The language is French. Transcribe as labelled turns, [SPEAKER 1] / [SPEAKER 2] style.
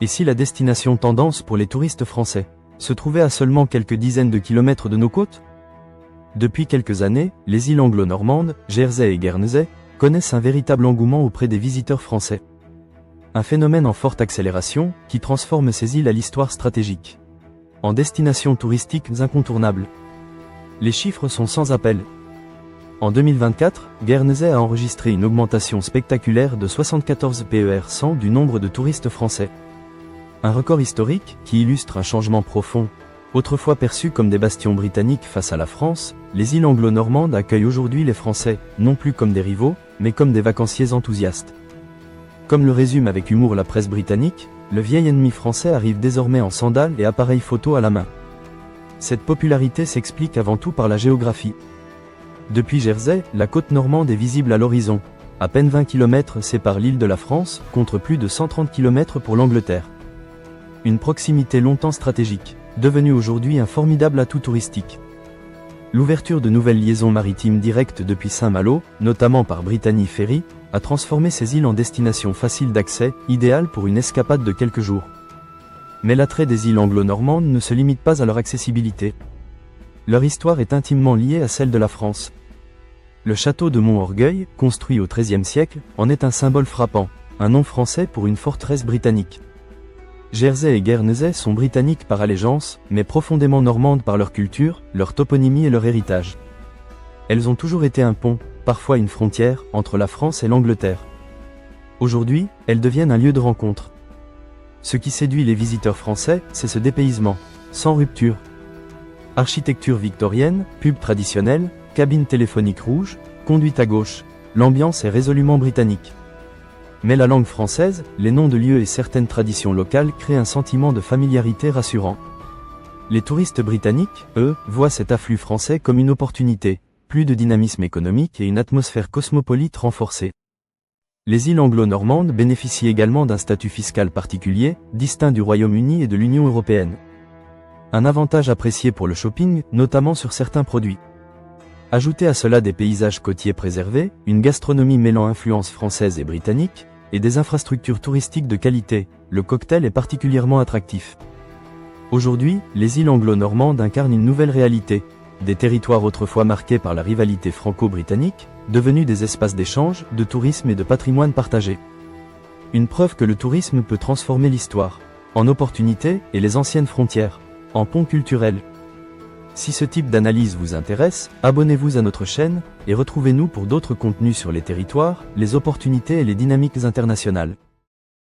[SPEAKER 1] Et si la destination tendance pour les touristes français se trouvait à seulement quelques dizaines de kilomètres de nos côtes? Depuis quelques années, les îles anglo-normandes, Jersey et Guernesey, connaissent un véritable engouement auprès des visiteurs français. Un phénomène en forte accélération, qui transforme ces îles à l'histoire stratégique en destinations touristiques incontournables. Les chiffres sont sans appel. En 2024, Guernesey a enregistré une augmentation spectaculaire de 74 PER 100 du nombre de touristes français. Un record historique qui illustre un changement profond. Autrefois perçus comme des bastions britanniques face à la France, les îles anglo-normandes accueillent aujourd'hui les Français, non plus comme des rivaux, mais comme des vacanciers enthousiastes. Comme le résume avec humour la presse britannique, le vieil ennemi français arrive désormais en sandales et appareil photo à la main. Cette popularité s'explique avant tout par la géographie. Depuis Jersey, la côte normande est visible à l'horizon. À peine 20 km séparent l'île de la France, contre plus de 130 km pour l'Angleterre. Une proximité longtemps stratégique, devenue aujourd'hui un formidable atout touristique. L'ouverture de nouvelles liaisons maritimes directes depuis Saint-Malo, notamment par Brittany Ferry, a transformé ces îles en destination facile d'accès, idéale pour une escapade de quelques jours. Mais l'attrait des îles anglo-normandes ne se limite pas à leur accessibilité. Leur histoire est intimement liée à celle de la France. Le château de Mont-Orgueil, construit au XIIIe siècle, en est un symbole frappant, un nom français pour une forteresse britannique. Jersey et Guernesey sont britanniques par allégeance, mais profondément normandes par leur culture, leur toponymie et leur héritage. Elles ont toujours été un pont, parfois une frontière, entre la France et l'Angleterre. Aujourd'hui, elles deviennent un lieu de rencontre. Ce qui séduit les visiteurs français, c'est ce dépaysement, sans rupture. Architecture victorienne, pub traditionnelle, cabine téléphonique rouge, conduite à gauche, l'ambiance est résolument britannique. Mais la langue française, les noms de lieux et certaines traditions locales créent un sentiment de familiarité rassurant. Les touristes britanniques, eux, voient cet afflux français comme une opportunité, plus de dynamisme économique et une atmosphère cosmopolite renforcée. Les îles anglo-normandes bénéficient également d'un statut fiscal particulier, distinct du Royaume-Uni et de l'Union européenne. Un avantage apprécié pour le shopping, notamment sur certains produits. Ajoutez à cela des paysages côtiers préservés, une gastronomie mêlant influences françaises et britanniques, et des infrastructures touristiques de qualité, le cocktail est particulièrement attractif. Aujourd'hui, les îles anglo-normandes incarnent une nouvelle réalité, des territoires autrefois marqués par la rivalité franco-britannique, devenus des espaces d'échange, de tourisme et de patrimoine partagé. Une preuve que le tourisme peut transformer l'histoire, en opportunité, et les anciennes frontières, en pont culturel. Si ce type d'analyse vous intéresse, abonnez-vous à notre chaîne, et retrouvez-nous pour d'autres contenus sur les territoires, les opportunités et les dynamiques internationales.